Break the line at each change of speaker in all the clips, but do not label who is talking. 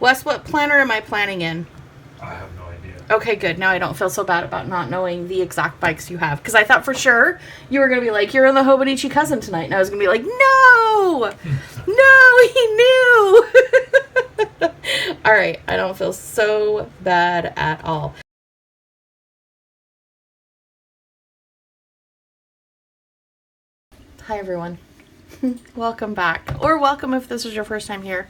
Wes, what planner am I planning in?
I have no idea.
Okay, good. Now I don't feel so bad about not knowing the exact bikes you have. Because I thought for sure you were going to be like, you're in the Hobonichi Cousin tonight. And I was going to be like, no! No, he knew! All right, I don't feel so bad at all. Hi, everyone. Welcome back. Or welcome if this is your first time here.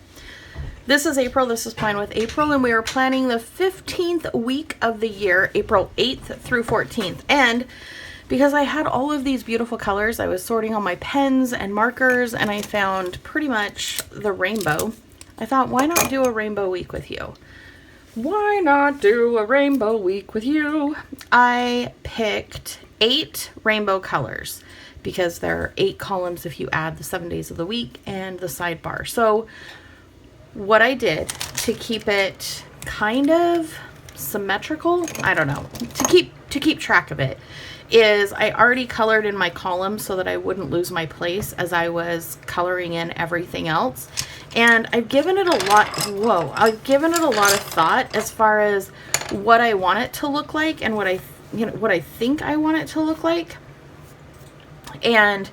This is April. This is Plan with April, and we are planning the 15th week of the year, April 8th through 14th. And because I had all of these beautiful colors, I was sorting all my pens and markers, and I found pretty much the rainbow. I thought, why not do a rainbow week with you? Why not do a rainbow week with you? I picked 8 rainbow colors because there are 8 columns if you add the 7 days of the week and the sidebar. So what I did to keep it kind of symmetrical, I don't know, to keep track of it, is I already colored in my columns so that I wouldn't lose my place as I was coloring in everything else. And I've given it a lot, I've given it a lot of thought as far as what I want it to look like and what I think I want it to look like. And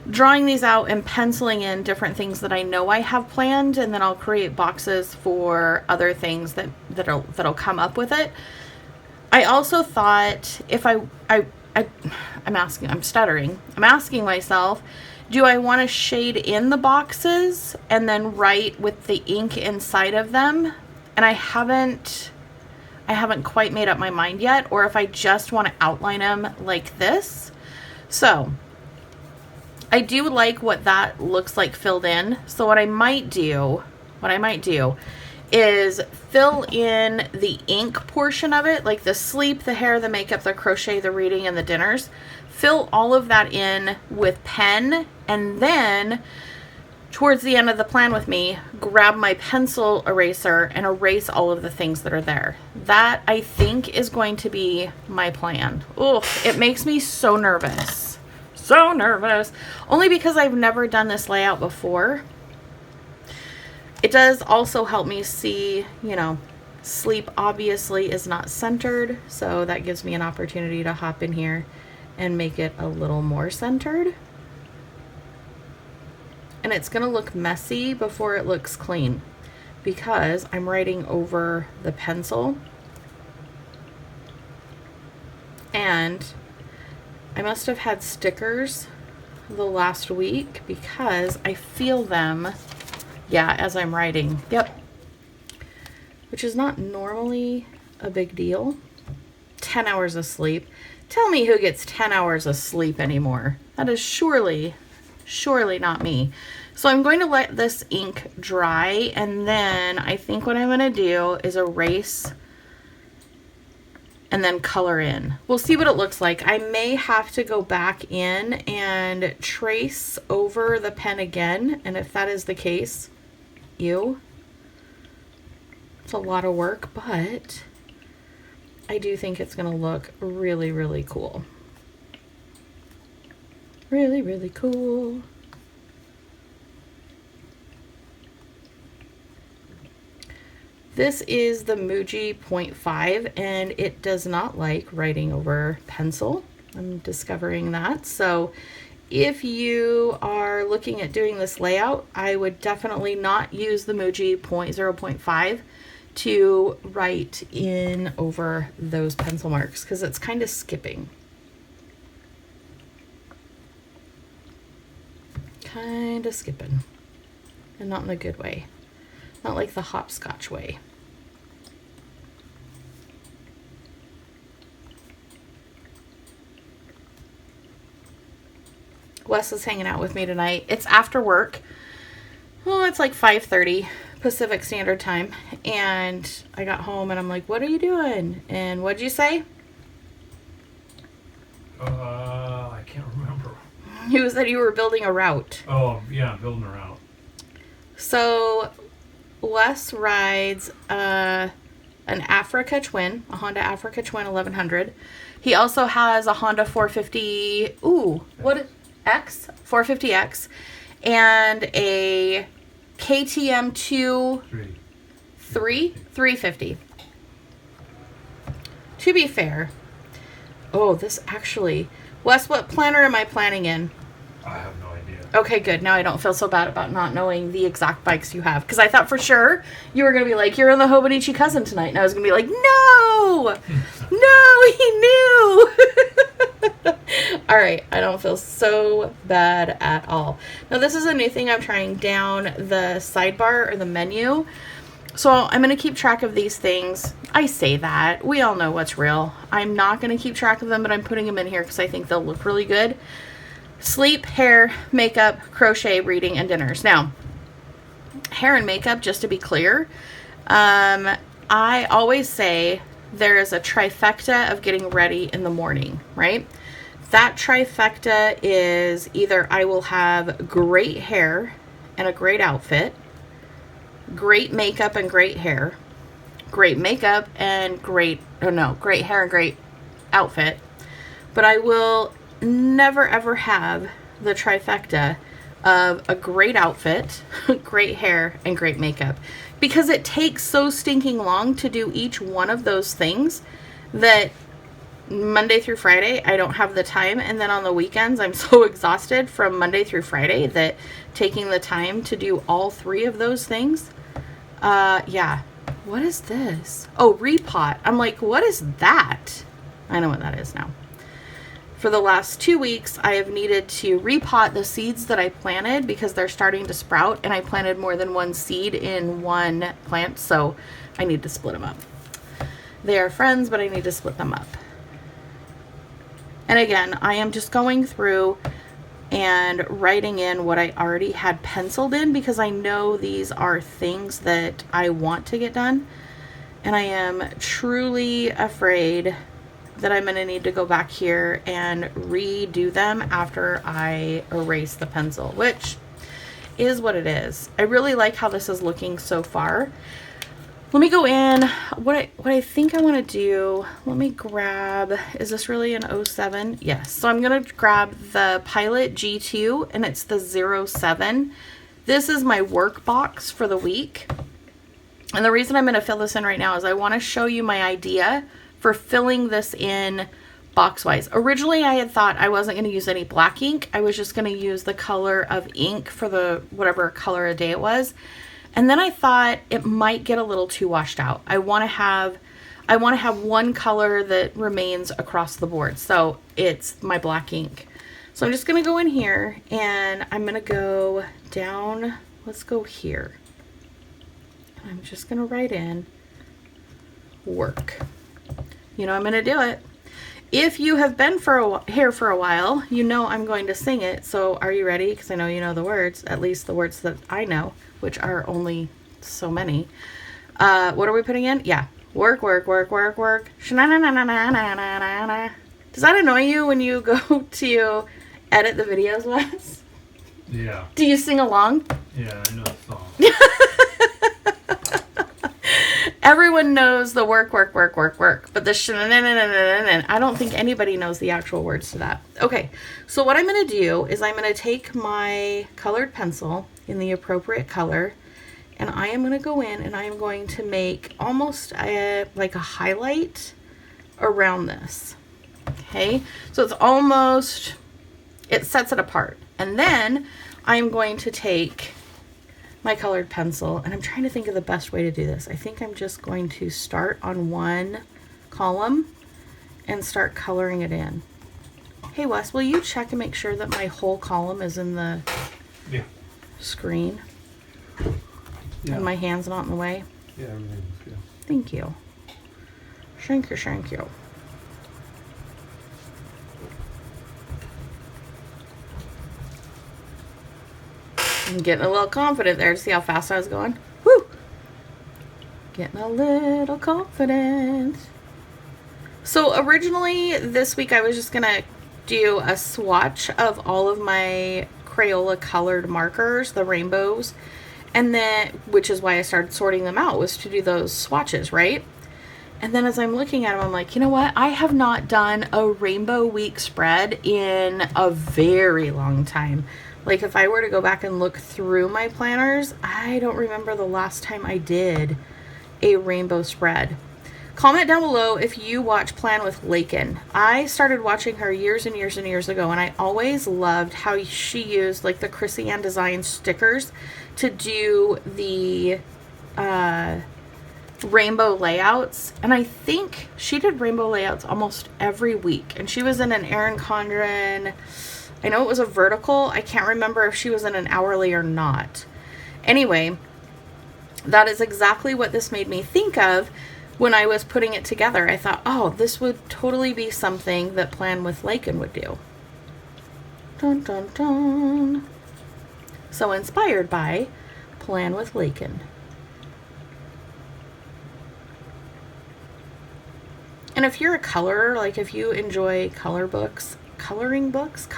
drawing these out and penciling in different things that I know I have planned, and then I'll create boxes for other things that'll come up with it. I also thought if I'm asking myself, do I want to shade in the boxes and then write with the ink inside of them? And I haven't quite made up my mind yet, or if I just want to outline them like this. So I do like what that looks like filled in. So what I might do is fill in the ink portion of it, like the sleep, the hair, the makeup, the crochet, the reading, and the dinners. Fill all of that in with pen, and then towards the end of the plan with me, grab my pencil eraser and erase all of the things that are there. That, I think, is going to be my plan. Ugh, it makes me so nervous. So nervous. Only because I've never done this layout before. It does also help me see, sleep obviously is not centered, so that gives me an opportunity to hop in here and make it a little more centered. And it's going to look messy before it looks clean because I'm writing over the pencil. And I must have had stickers the last week because I feel them, as I'm writing. Yep. Which is not normally a big deal. 10 hours of sleep. Tell me who gets 10 hours of sleep anymore. That is surely not me. So I'm going to let this ink dry, and then I think what I'm going to do is erase and then color in. We'll see what it looks like. I may have to go back in and trace over the pen again, and if that is the case, it's a lot of work, but I do think it's going to look really, really cool. Really, really cool. This is the Muji 0.5, and it does not like writing over pencil. I'm discovering that. So if you are looking at doing this layout, I would definitely not use the Muji 0.5 to write in over those pencil marks because it's kind of skipping. Kind of skipping. And not in a good way. Not like the hopscotch way. Wes is hanging out with me tonight. It's after work. Well, it's like 5:30 Pacific Standard Time. And I got home and I'm like, what are you doing? And what'd you say?
I can't remember.
You said you were building a route.
Oh, yeah, building a route.
So Wes rides an Africa Twin, a Honda Africa Twin 1100. He also has a Honda 450, X? 450X, and a KTM $350. To be fair, oh, this actually, Wes, what planner am I planning in?
I have no idea.
Okay, good. Now I don't feel so bad about not knowing the exact bikes you have. Because I thought for sure you were going to be like, you're in the Hobonichi Cousin tonight. And I was going to be like, no! No, he knew! All right, I don't feel so bad at all. Now, this is a new thing I'm trying down the sidebar or the menu. So I'm going to keep track of these things. I say that. We all know what's real. I'm not going to keep track of them, but I'm putting them in here because I think they'll look really good. Sleep, hair, makeup, crochet, reading, and dinners. Now, hair and makeup, just to be clear, I always say there is a trifecta of getting ready in the morning, right? That trifecta is either I will have great hair and a great outfit, great makeup and great hair, great makeup and great hair and great outfit, but I will never ever have the trifecta of a great outfit, great hair, and great makeup, because it takes so stinking long to do each one of those things that Monday through Friday I don't have the time, and then on the weekends I'm so exhausted from Monday through Friday that taking the time to do all three of those things, yeah. What is this? Oh, repot. I'm like, what is that? I know what that is now. For the last 2 weeks, I have needed to repot the seeds that I planted because they're starting to sprout, and I planted more than one seed in one plant, so I need to split them up. They are friends, but I need to split them up. And again, I am just going through and writing in what I already had penciled in because I know these are things that I want to get done. And I am truly afraid that I'm going to need to go back here and redo them after I erase the pencil, which is what it is. I really like how this is looking so far. Let me go in. What I think I want to do, let me grab, is this really an 07? Yes. So I'm going to grab the Pilot G2, and it's the 07. This is my work box for the week. And the reason I'm going to fill this in right now is I want to show you my idea for filling this in box-wise. Originally, I had thought I wasn't going to use any black ink. I was just going to use the color of ink for the whatever color a day it was. And then I thought it might get a little too washed out. I want to have one color that remains across the board. So it's my black ink. So I'm just going to go in here and I'm going to go down. Let's go here. I'm just going to write in work. You know I'm going to do it. If you have been here for a while, you know I'm going to sing it. So are you ready? Because I know you know the words, at least the words that I know, which are only so many. What are we putting in? Yeah. Work, work, work, work, work. Does that annoy you when you go to edit the videos, Wes?
Yeah.
Do you sing along?
Yeah, I know the song.
Everyone knows the work, work, work, work, work, but the I don't think anybody knows the actual words to that. Okay, so what I'm going to do is I'm going to take my colored pencil in the appropriate color, and I am going to go in and I am going to make almost like a highlight around this. Okay, so it's almost, it sets it apart. And then I'm going to take my colored pencil, and I'm trying to think of the best way to do this. I think I'm just going to start on one column and start coloring it in. Hey Wes, will you check and make sure that my whole column is in the screen? Yeah. And my hand's not in the way?
Yeah, everything's good.
Thank you. Thank you, thank you. I'm getting a little confident there to see how fast I was going. Woo! Getting a little confident. So originally this week I was just going to do a swatch of all of my Crayola colored markers, the rainbows, and then, which is why I started sorting them out, was to do those swatches, right? And then as I'm looking at them, I'm like, you know what? I have not done a Rainbow Week spread in a very long time. Like if I were to go back and look through my planners, I don't remember the last time I did a rainbow spread. Comment down below if you watch Plan with Lakin. I started watching her years and years and years ago, and I always loved how she used like the Chrissy Ann Design stickers to do the rainbow layouts. And I think she did rainbow layouts almost every week. And she was in an Erin Condren, I know it was a vertical. I can't remember if she was in an hourly or not. Anyway, that is exactly what this made me think of when I was putting it together. I thought, oh, this would totally be something that Plan with Lakin would do. Dun, dun, dun. So inspired by Plan with Lakin. And if you're a colorer, like if you enjoy color books, coloring books,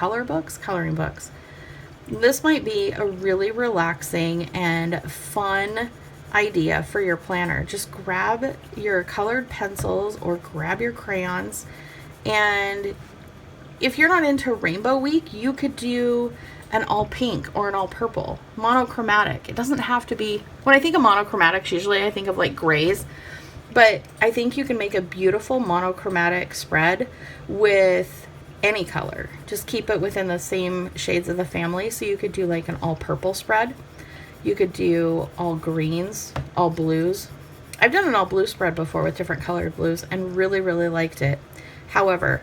this might be a really relaxing and fun idea for your planner. Just grab your colored pencils or grab your crayons, and if you're not into Rainbow Week, you could do an all pink or an all purple, monochromatic. It doesn't have to be, when I think of monochromatics, usually I think of like grays, but I think you can make a beautiful monochromatic spread with any color. Just keep it within the same shades of the family. So you could do like an all purple spread. You could do all greens, all blues. I've done an all blue spread before with different colored blues and really, really liked it. However,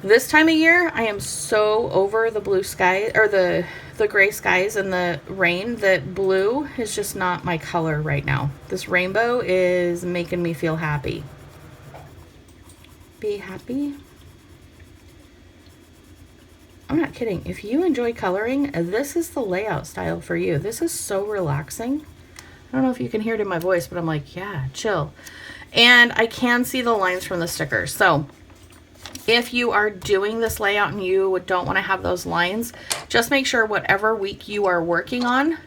this time of year, I am so over the blue sky, or the gray skies and the rain, that blue is just not my color right now. This rainbow is making me feel happy. Be happy. I'm not kidding. If you enjoy coloring, this is the layout style for you. This is so relaxing. I don't know if you can hear it in my voice, but I'm like, yeah, chill. And I can see the lines from the stickers. So if you are doing this layout and you don't want to have those lines, just make sure whatever week you are working on,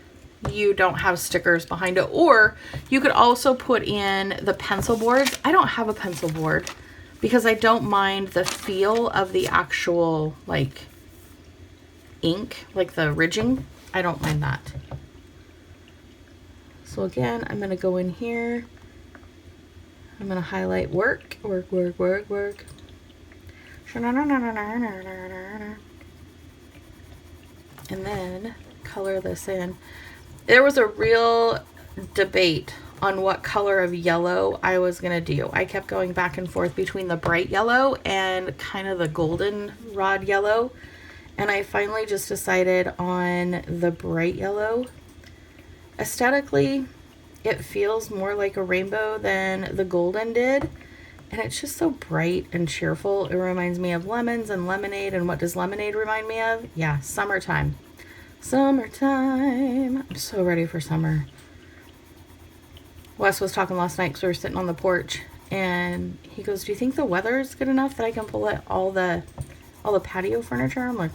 you don't have stickers behind it. Or you could also put in the pencil boards. I don't have a pencil board because I don't mind the feel of the actual like ink, like the ridging. I don't mind that. So again, I'm going to go in here. I'm going to highlight work. And then color this in. There was a real debate on what color of yellow I was going to do. I kept going back and forth between the bright yellow and kind of the golden rod yellow. And I finally just decided on the bright yellow. Aesthetically, it feels more like a rainbow than the golden did. And it's just so bright and cheerful. It reminds me of lemons and lemonade. And what does lemonade remind me of? Yeah, summertime. Summertime. I'm so ready for summer. Wes was talking last night because we were sitting on the porch. And he goes, do you think the weather is good enough that I can pull out all the patio furniture? I'm like,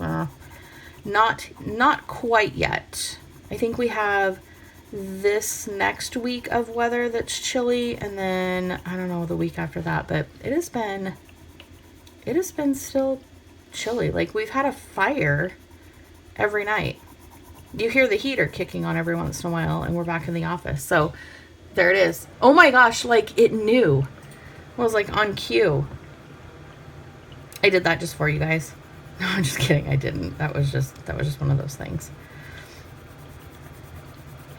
not quite yet. I think we have this next week of weather that's chilly, and then I don't know the week after that, but it has been still chilly. Like, we've had a fire every night. You hear the heater kicking on every once in a while, and we're back in the office. So there it is. Oh my gosh, like it knew. I was like on cue. I did that just for you guys. No, I'm just kidding. I didn't. That was just one of those things.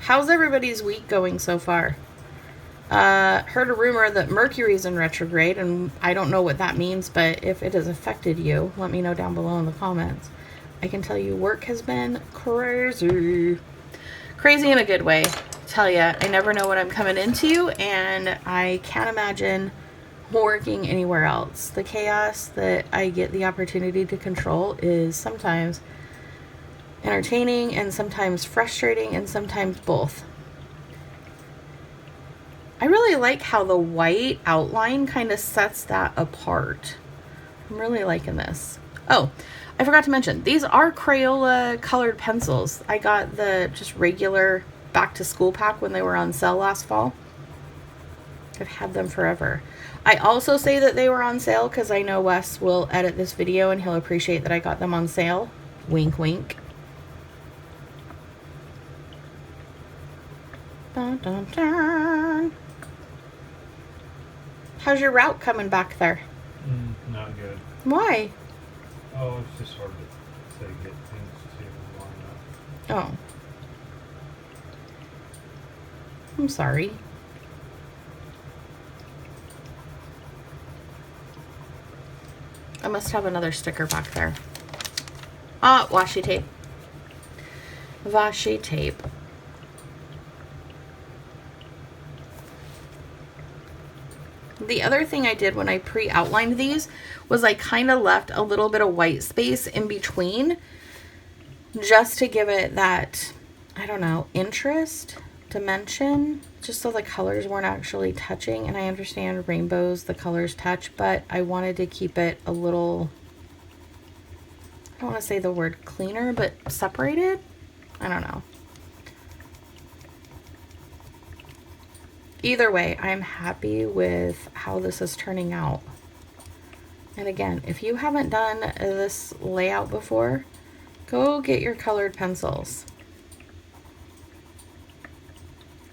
How's everybody's week going so far? Heard a rumor that Mercury's in retrograde, and I don't know what that means, but if it has affected you, let me know down below in the comments. I can tell you work has been crazy. Crazy in a good way. Tell ya, I never know what I'm coming into, and I can't imagine working anywhere else. The chaos that I get the opportunity to control is sometimes entertaining and sometimes frustrating and sometimes both. I really like how the white outline kind of sets that apart. I'm really liking this. Oh, I forgot to mention, these are Crayola colored pencils. I got the just regular back to school pack when they were on sale last fall. I've had them forever. I also say that they were on sale because I know Wes will edit this video and he'll appreciate that I got them on sale. Wink, wink. Dun, dun, dun. How's your route coming back there?
Not good.
Why?
Oh, it's just hard to get things to line up.
Oh. I'm sorry. I must have another sticker back there. Ah, washi tape. Washi tape. The other thing I did when I pre-outlined these was I kind of left a little bit of white space in between just to give it that, I don't know, interest, dimension, just so the colors weren't actually touching. And I understand rainbows, the colors touch, but I wanted to keep it a little, I don't want to say the word cleaner, but separated. I don't know. Either way, I'm happy with how this is turning out. And again, if you haven't done this layout before, go get your colored pencils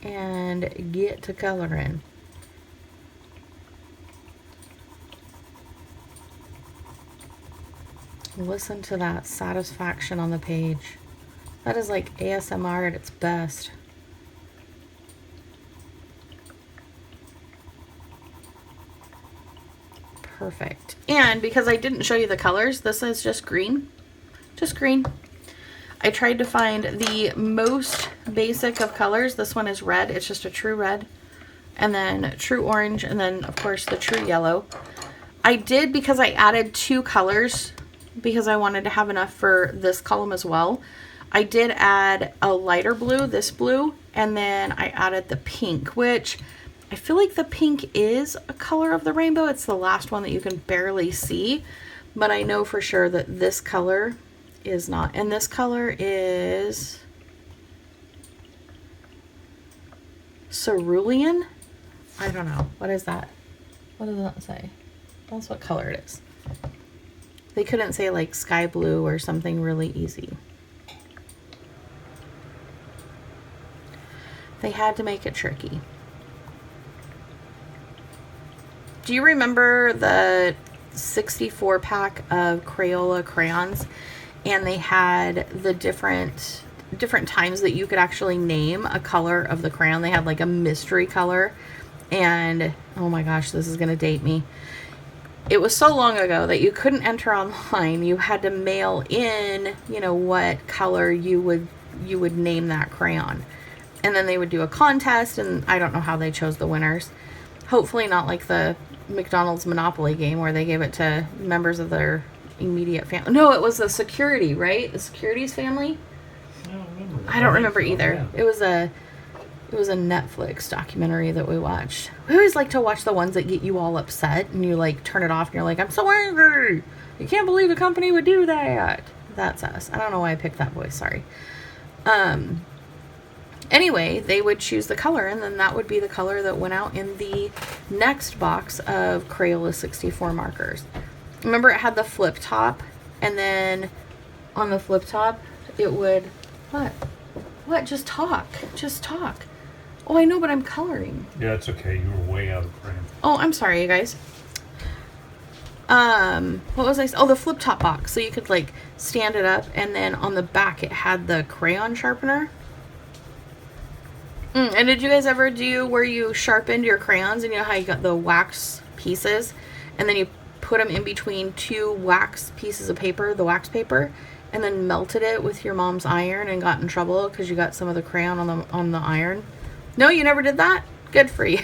and get to coloring. Listen to that satisfaction on the page. That is like ASMR at its best. Perfect. And because I didn't show you the colors, this is just green. Just green. I tried to find the most basic of colors. This one is red. It's just a true red. And then true orange. And then, of course, the true yellow. I did, because I added 2 colors, because I wanted to have enough for this column as well. I did add a lighter blue, this blue, and then I added the pink, which I feel like the pink is a color of the rainbow. It's the last one that you can barely see, but I know for sure that this color is not. And this color is cerulean. I don't know. What is that? What does that say? That's what color it is. They couldn't say like sky blue or something really easy. They had to make it tricky. Do you remember the 64 pack of Crayola crayons? And they had the different times that you could actually name a color of the crayon. They had like a mystery color. And oh my gosh, this is gonna date me. It was so long ago that you couldn't enter online. You had to mail in, you know, what color you would name that crayon. And then they would do a contest, and I don't know how they chose the winners. Hopefully not like the McDonald's Monopoly game where they gave it to members of their immediate family. No, it was the security, right? The security's family? I don't remember either. Yeah. It was a Netflix documentary that we watched. We always like to watch the ones that get you all upset and you like turn it off and you're like, I'm so angry. You can't believe a company would do that. That's us. I don't know why I picked that voice. Sorry. Anyway, they would choose the color, and then that would be the color that went out in the next box of Crayola 64 markers. Remember, it had the flip top, and then on the flip top, it would... What? Just talk. Just talk. Oh, I know, but I'm coloring.
Yeah, it's okay. You were way out of frame.
Oh, I'm sorry, you guys. What was I... Oh, the flip top box. So you could, like, stand it up, and then on the back, it had the crayon sharpener. And did you guys ever do where you sharpened your crayons, and you know how you got the wax pieces, and then you put them in between 2 wax pieces of paper, the wax paper, and then melted it with your mom's iron and got in trouble because you got some of the crayon on the iron? No, you never did that? Good for you.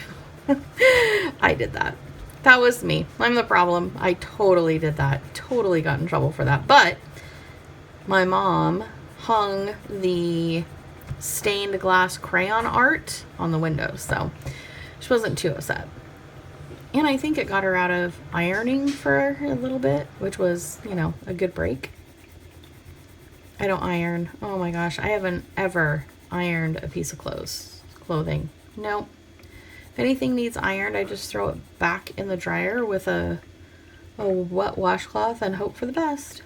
I did that. That was me. I'm the problem. I totally did that. Totally got in trouble for that. But my mom hung the stained glass crayon art on the window, so she wasn't too upset. And I think it got her out of ironing for a little bit, which was, you know, a good break. I don't iron. Oh my gosh, I haven't ever ironed a piece of clothing. Nope. If anything needs ironed, I just throw it back in the dryer with a wet washcloth and hope for the best.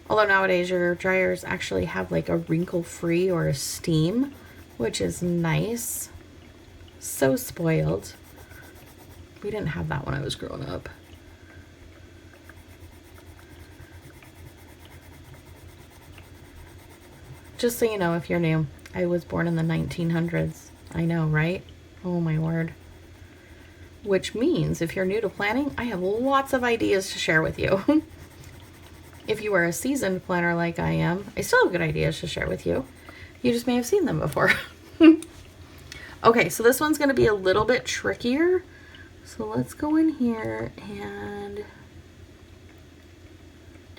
Although nowadays your dryers actually have like a wrinkle-free or a steam, which is nice. So spoiled. We didn't have that when I was growing up. Just so you know, if you're new, I was born in the 1900s. I know, right? Oh my word. Which means if you're new to planning, I have lots of ideas to share with you. If you are a seasoned planner like I am, I still have good ideas to share with you. You just may have seen them before. Okay, so this one's going to be a little bit trickier. So let's go in here and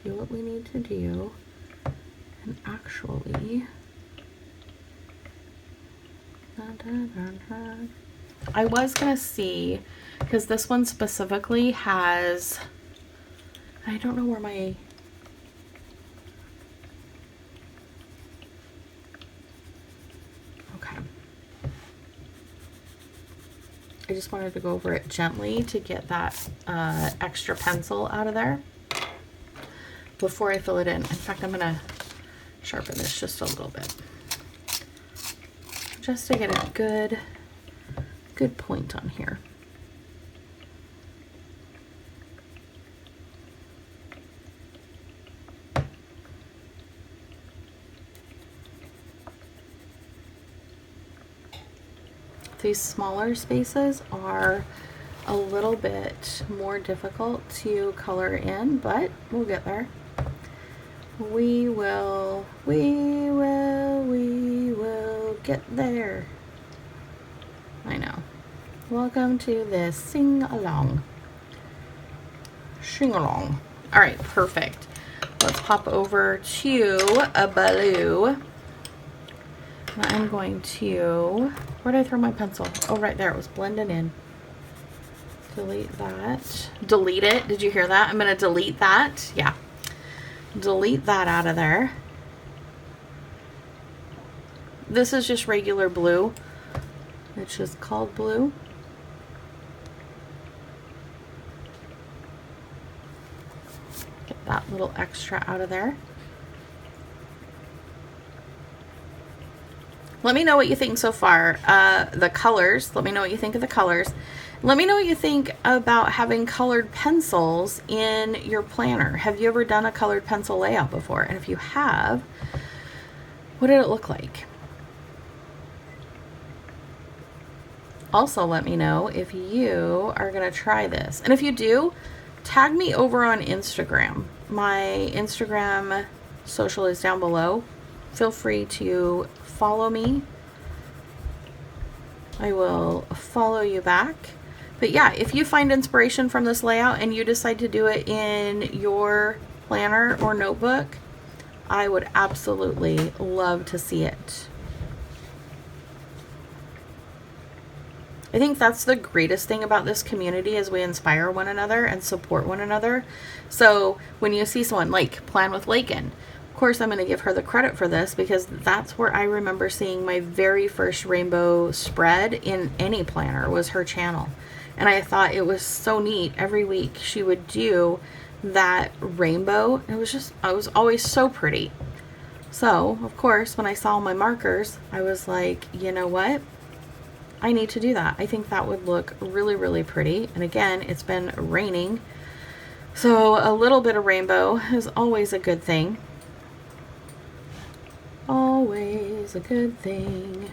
do what we need to do. And actually, I was going to see, because this one specifically has, I don't know where my, okay. I just wanted to go over it gently to get that extra pencil out of there before I fill it in. In fact, I'm going to sharpen this just a little bit just to get a good point on here. These smaller spaces are a little bit more difficult to color in, but we'll get there. We will get there. I know. Welcome to this sing-along. Sing-along. All right, perfect. Let's pop over to a blue. I'm going to, where did I throw my pencil? Oh, right there. It was blending in. Delete that. Delete it. Did you hear that? I'm going to delete that. Yeah. Delete that out of there. This is just regular blue. It's just called blue. Get that little extra out of there. Let me know what you think so far. The colors, let me know what you think of the colors. Let me know what you think about having colored pencils in your planner. Have you ever done a colored pencil layout before? And if you have, what did it look like? Also, let me know if you are going to try this. And if you do, tag me over on Instagram. My Instagram social is down below. Feel free to follow me. I will follow you back. But yeah, if you find inspiration from this layout and you decide to do it in your planner or notebook, I would absolutely love to see it. I think that's the greatest thing about this community is we inspire one another and support one another. So when you see someone like Plan with Lakin, of course I'm going to give her the credit for this because that's where I remember seeing my very first rainbow spread in any planner was her channel. And I thought it was so neat. Every week she would do that rainbow. It was always so pretty. So of course when I saw my markers, I was like, you know what? I need to do that. I think that would look really, really pretty. And again, it's been raining. So a little bit of rainbow is always a good thing. Always a good thing.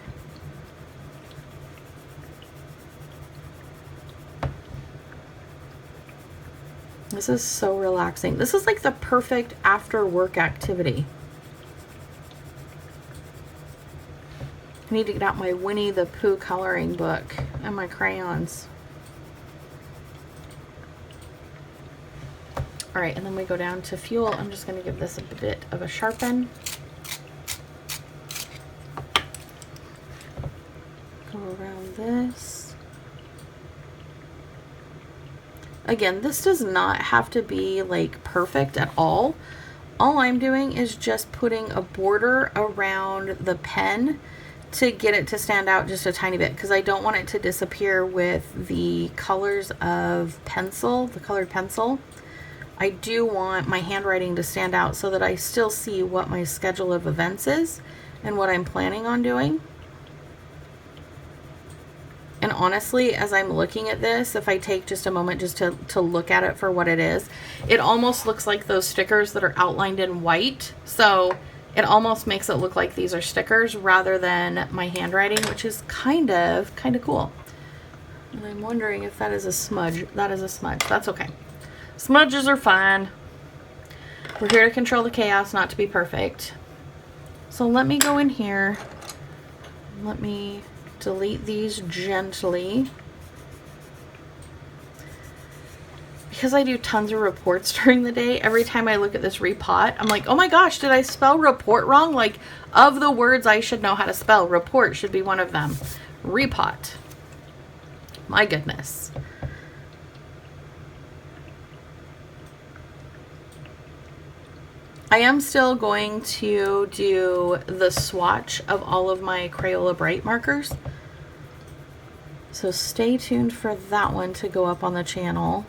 This is so relaxing. This is like the perfect after work activity. I need to get out my Winnie the Pooh coloring book and my crayons. All right, and then we go down to fuel. I'm just going to give this a bit of a sharpen. Go around this. Again, this does not have to be like perfect at all. All I'm doing is just putting a border around the pen to get it to stand out just a tiny bit because I don't want it to disappear with the colors of pencil, the colored pencil. I do want my handwriting to stand out so that I still see what my schedule of events is and what I'm planning on doing. And honestly, as I'm looking at this, if I take just a moment just to look at it for what it is, it almost looks like those stickers that are outlined in white. So it almost makes it look like these are stickers rather than my handwriting, which is kind of cool. And I'm wondering if that is a smudge. That is a smudge. That's okay. Smudges are fine. We're here to control the chaos, not to be perfect. So let me go in here. Let me delete these gently. Because I do tons of reports during the day, every time I look at this repot, I'm like, oh my gosh, did I spell report wrong? Like, of the words I should know how to spell, report should be one of them. Repot. My goodness. I am still going to do the swatch of all of my Crayola Bright markers. So stay tuned for that one to go up on the channel.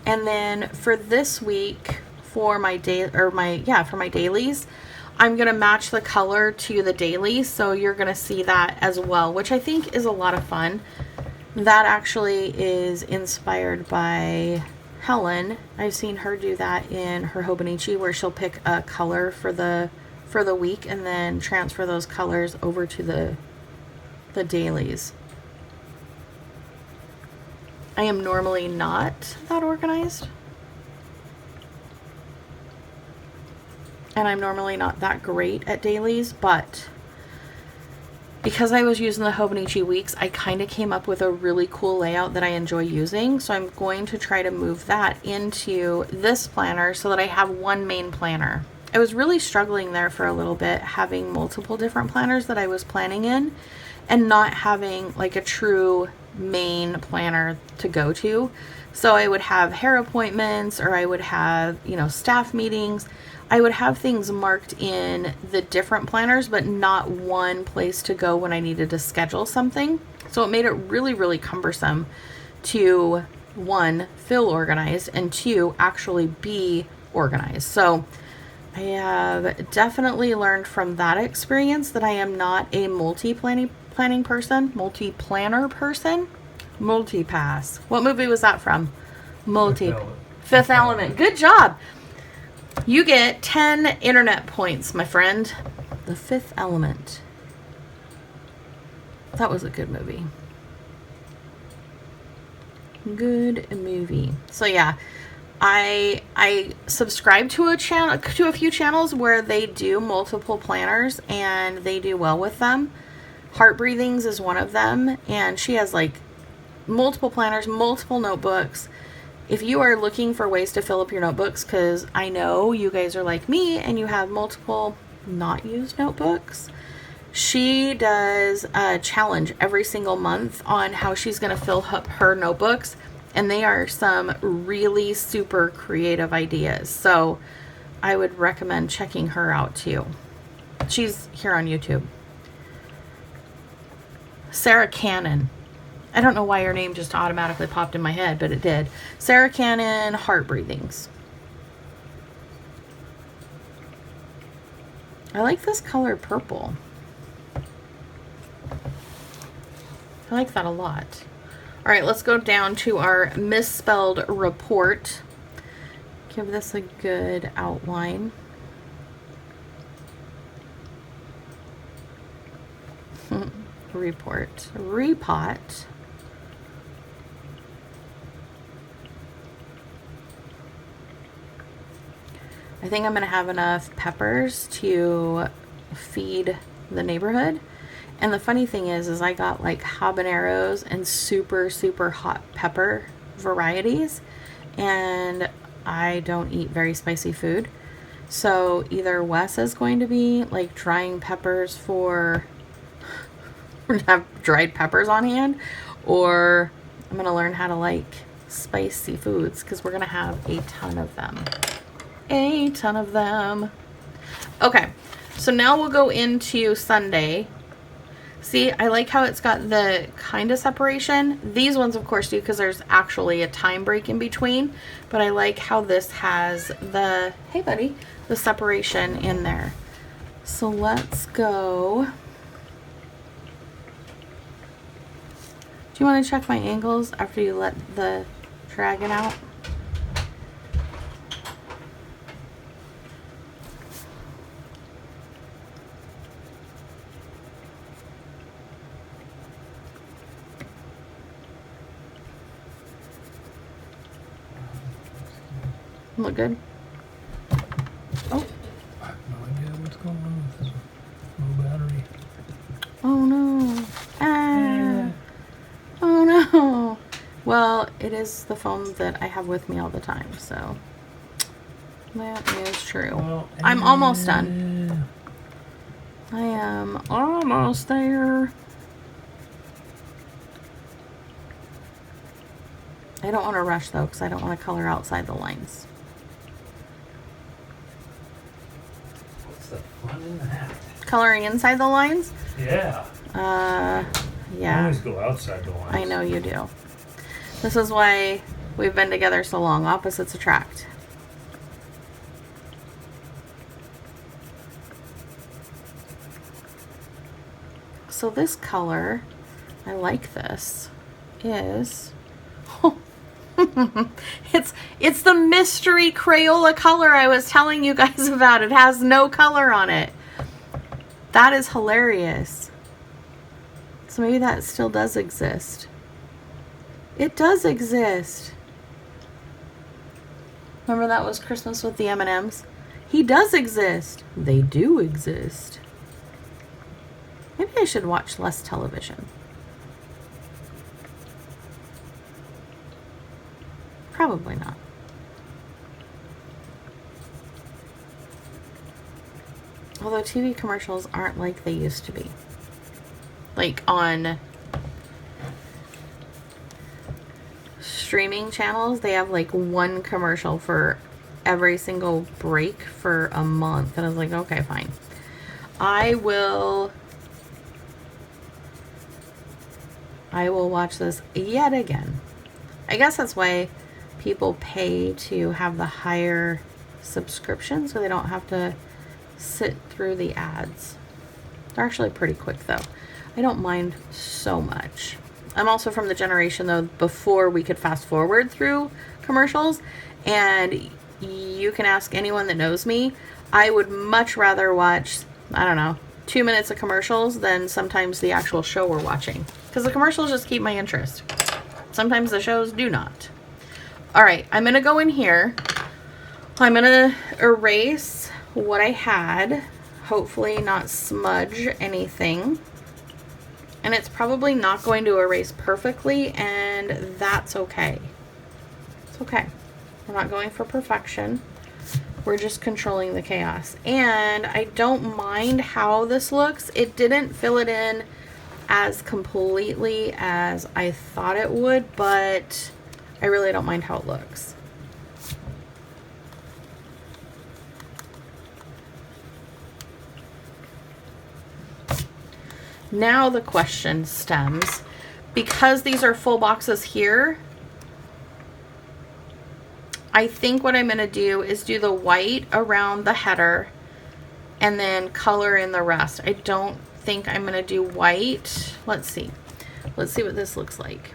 And then for this week, for my for my dailies, I'm gonna match the color to the dailies, so you're gonna see that as well, which I think is a lot of fun. That actually is inspired by Helen. I've seen her do that in her Hobonichi, where she'll pick a color for the week and then transfer those colors over to the dailies. I am normally not that organized, and I'm normally not that great at dailies, but because I was using the Hobonichi weeks, I kind of came up with a really cool layout that I enjoy using. So I'm going to try to move that into this planner so that I have one main planner. I was really struggling there for a little bit, having multiple different planners that I was planning in and not having like a true main planner to go to. So I would have hair appointments, or I would have, staff meetings. I would have things marked in the different planners, but not one place to go when I needed to schedule something. So it made it really, really cumbersome to, one, feel organized, and two, actually be organized. So I have definitely learned from that experience that I am not a multi-planner person. Multipass. What movie was that from? Fifth Element. Good job. You get 10 internet points, my friend. The Fifth Element. That was a good movie. Good movie. So yeah, I subscribe to a few channels where they do multiple planners and they do well with them. Heart Breathings is one of them, and she has like multiple planners, multiple notebooks. If you are looking for ways to fill up your notebooks, because I know you guys are like me and you have multiple not used notebooks, she does a challenge every single month on how she's going to fill up her notebooks, and they are some really super creative ideas. So I would recommend checking her out too. She's here on YouTube. Sarah Cannon. I don't know why her name just automatically popped in my head, but it did. Sarah Cannon, Heart Breathings. I like this color purple. I like that a lot. All right, let's go down to our misspelled report. Give this a good outline. Repot. I think I'm going to have enough peppers to feed the neighborhood. And the funny thing is I got like habaneros and super, super hot pepper varieties. And I don't eat very spicy food. So either Wes is going to be like drying peppers for have dried peppers on hand, or I'm going to learn how to like spicy foods, because we're going to have a ton of them. Okay, so now we'll go into Sunday. See, I like how it's got the kind of separation. These ones, of course, do, because there's actually a time break in between. But I like how this has the, hey buddy, the separation in there. So let's go. you want to check my angles after you let the dragon out? Look good? Oh.
I have no idea what's going on with this low battery.
Oh no. Ah. Oh no. Well, it is the phone that I have with me all the time, so that is true.
Well,
I'm almost done. I am almost there. I don't want to rush though, because I don't want to color outside the lines.
What's the fun in that?
Coloring inside the lines?
Yeah. I
Yeah.
always go outside the lines.
I know you do. This is why we've been together so long. Opposites attract. So this color, I like this, is it's the mystery Crayola color I was telling you guys about. It has no color on it. That is hilarious. So maybe that still does exist. It does exist. Remember that was Christmas with the M&Ms? He does exist. They do exist. Maybe I should watch less television. Probably not. Although TV commercials aren't like they used to be. Like on streaming channels, they have like one commercial for every single break for a month. And I was like, okay, fine. I will watch this yet again. I guess that's why people pay to have the higher subscription, so they don't have to sit through the ads. They're actually pretty quick though. I don't mind so much. I'm also from the generation though before we could fast forward through commercials, and you can ask anyone that knows me, I would much rather watch, I don't know, 2 minutes of commercials than sometimes the actual show we're watching, because the commercials just keep my interest. Sometimes the shows do not. All right, I'm gonna go in here. I'm gonna erase what I had, hopefully not smudge anything. And it's probably not going to erase perfectly, and that's okay. It's okay. We're not going for perfection. We're just controlling the chaos. And I don't mind how this looks. It didn't fill it in as completely as I thought it would, but I really don't mind how it looks. Now the question stems, because these are full boxes here, I think what I'm going to do is do the white around the header and then color in the rest. I don't think I'm going to do white. Let's see. Let's see what this looks like.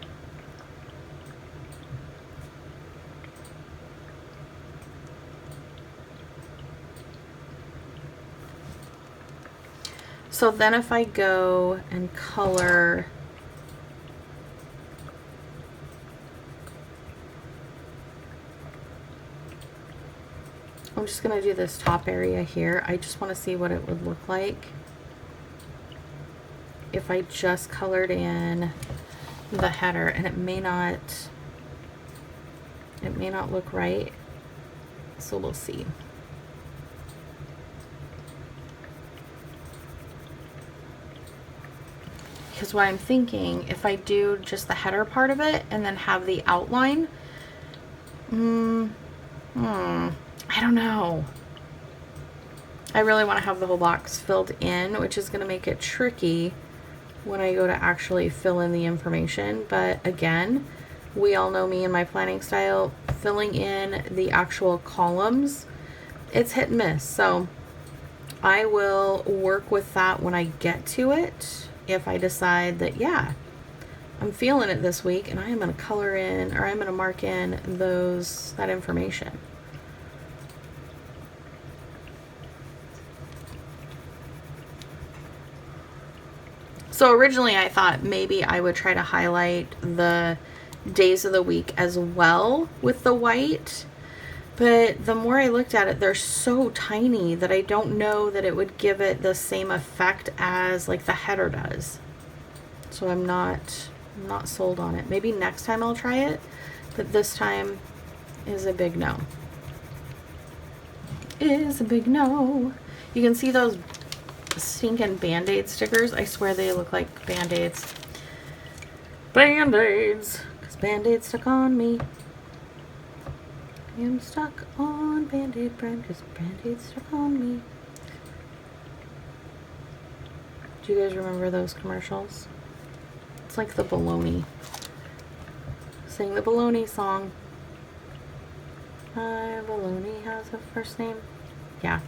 So then if I go and color I'm just going to do this top area here. I just want to see what it would look like if I just colored in the header, and it may not look right. So we'll see. Because what I'm thinking, if I do just the header part of it and then have the outline, I don't know. I really want to have the whole box filled in, which is going to make it tricky when I go to actually fill in the information. But again, we all know me and my planning style. Filling in the actual columns, it's hit and miss. So I will work with that when I get to it. If I decide that, yeah, I'm feeling it this week, and I am going to color in, or I'm going to mark in that information. So originally I thought maybe I would try to highlight the days of the week as well with the white, but the more I looked at it, they're so tiny that I don't know that it would give it the same effect as like the header does. So I'm not sold on it. Maybe next time I'll try it, but this time is a big no. Is a big no. You can see those stinking Band-Aid stickers. I swear they look like Band-Aids. Band-Aids. Because Band-Aid stuck on me. I am stuck on Band-Aid brand because Band-Aid stuck on me. Do you guys remember those commercials? It's like the baloney. Sing the baloney song. My baloney has a first name. Yeah.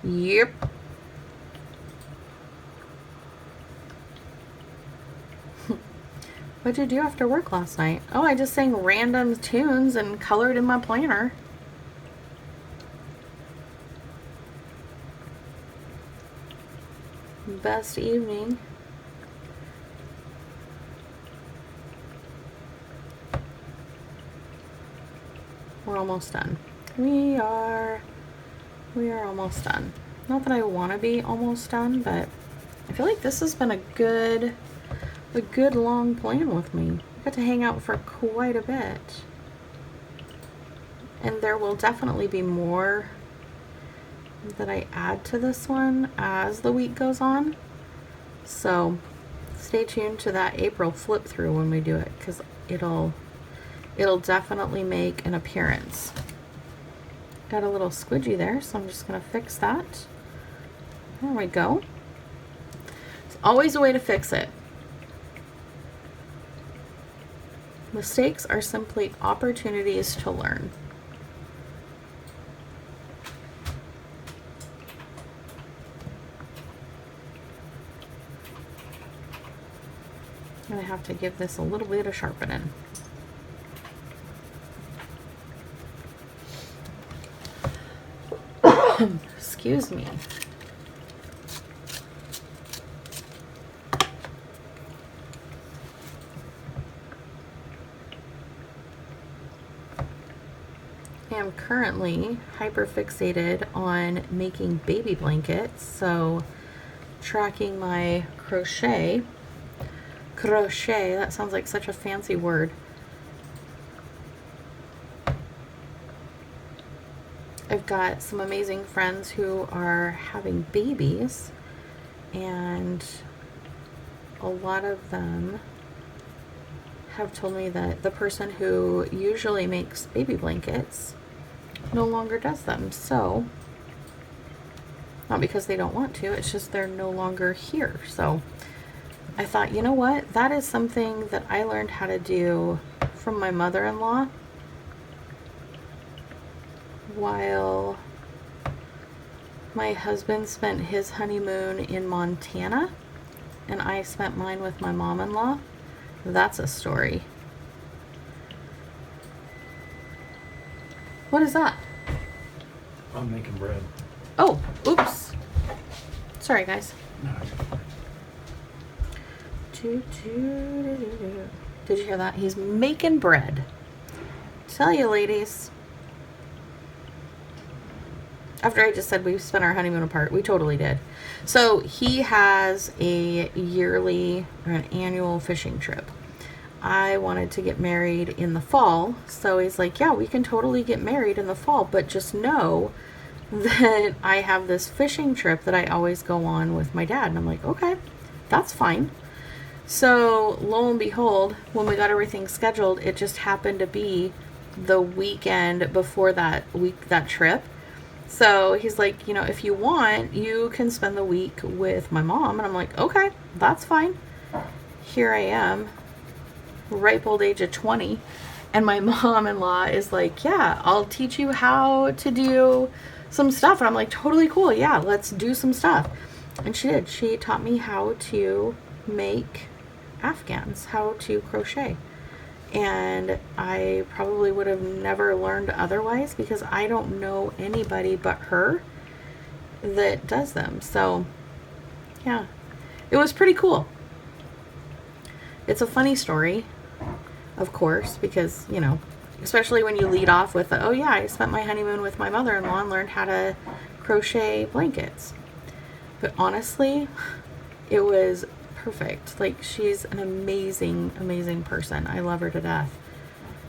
Yep. What'd you do after work last night? Oh, I just sang random tunes and colored in my planner. Best evening. We're almost done. We are almost done. Not that I want to be almost done, but I feel like this has been a good long plan with me. I got to hang out for quite a bit. And there will definitely be more that I add to this one as the week goes on. So stay tuned to that April flip through when we do it, because it'll definitely make an appearance. Got a little squidgy there, so I'm just going to fix that. There we go. There's always a way to fix it. Mistakes are simply opportunities to learn. I'm going to have to give this a little bit of sharpening. Excuse me. I am currently hyper-fixated on making baby blankets, so tracking my crochet, that sounds like such a fancy word. I've got some amazing friends who are having babies, and a lot of them have told me that the person who usually makes baby blankets no longer does them. So, not because they don't want to, it's just they're no longer here. So I thought, you know what? That is something that I learned how to do from my mother-in-law while my husband spent his honeymoon in Montana and I spent mine with my mom-in-law. That's a story. What is that?
I'm making bread.
Oh, oops. Sorry, guys.
No.
Did you hear that? He's making bread. Tell you, ladies. After I just said we spent our honeymoon apart, we totally did. So he has a yearly or an annual fishing trip. I wanted to get married in the fall, so he's like, yeah, we can totally get married in the fall, but just know that I have this fishing trip that I always go on with my dad. And I'm like, okay, that's fine. So lo and behold, when we got everything scheduled, it just happened to be the weekend before that trip. So he's like, you know, if you want, you can spend the week with my mom. And I'm like, okay, that's fine. Here I am, ripe old age of 20. And my mom-in-law is like, yeah, I'll teach you how to do some stuff. And I'm like, totally cool. Yeah, let's do some stuff. And she did. She taught me how to make Afghans how to crochet. And I probably would have never learned otherwise because I don't know anybody but her that does them. So yeah, it was pretty cool. It's a funny story, of course, because, you know, especially when you lead off with, oh yeah, I spent my honeymoon with my mother-in-law and learned how to crochet blankets. But honestly, it was perfect. Like, she's an amazing, amazing person. I love her to death.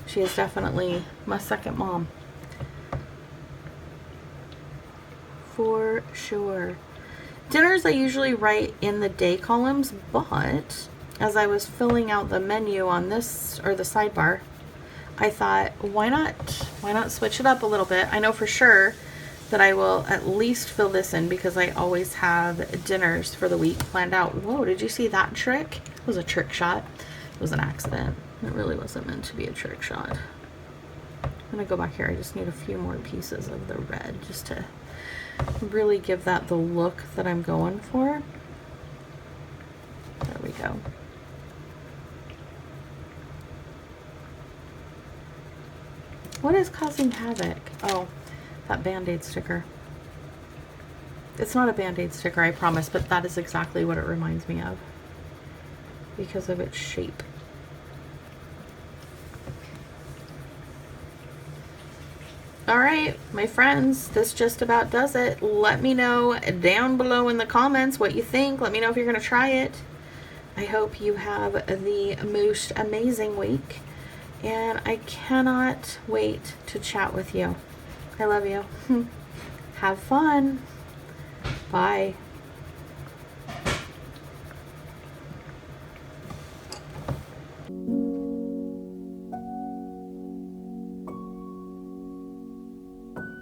She is definitely my second mom. For sure. Dinners I usually write in the day columns, but as I was filling out the menu on this, or the sidebar, I thought, why not switch it up a little bit? I know for sure that I will at least fill this in because I always have dinners for the week planned out. Whoa, did you see that trick? It was a trick shot. It was an accident. It really wasn't meant to be a trick shot. I'm gonna go back here. I just need a few more pieces of the red just to really give that the look that I'm going for. There we go. What is causing havoc? Oh, that Band-Aid sticker. It's not a Band-Aid sticker, I promise, but that is exactly what it reminds me of because of its shape. All right, my friends, this just about does it. Let me know down below in the comments what you think. Let me know if you're going to try it. I hope you have the most amazing week, and I cannot wait to chat with you. I love you. Have fun. Bye.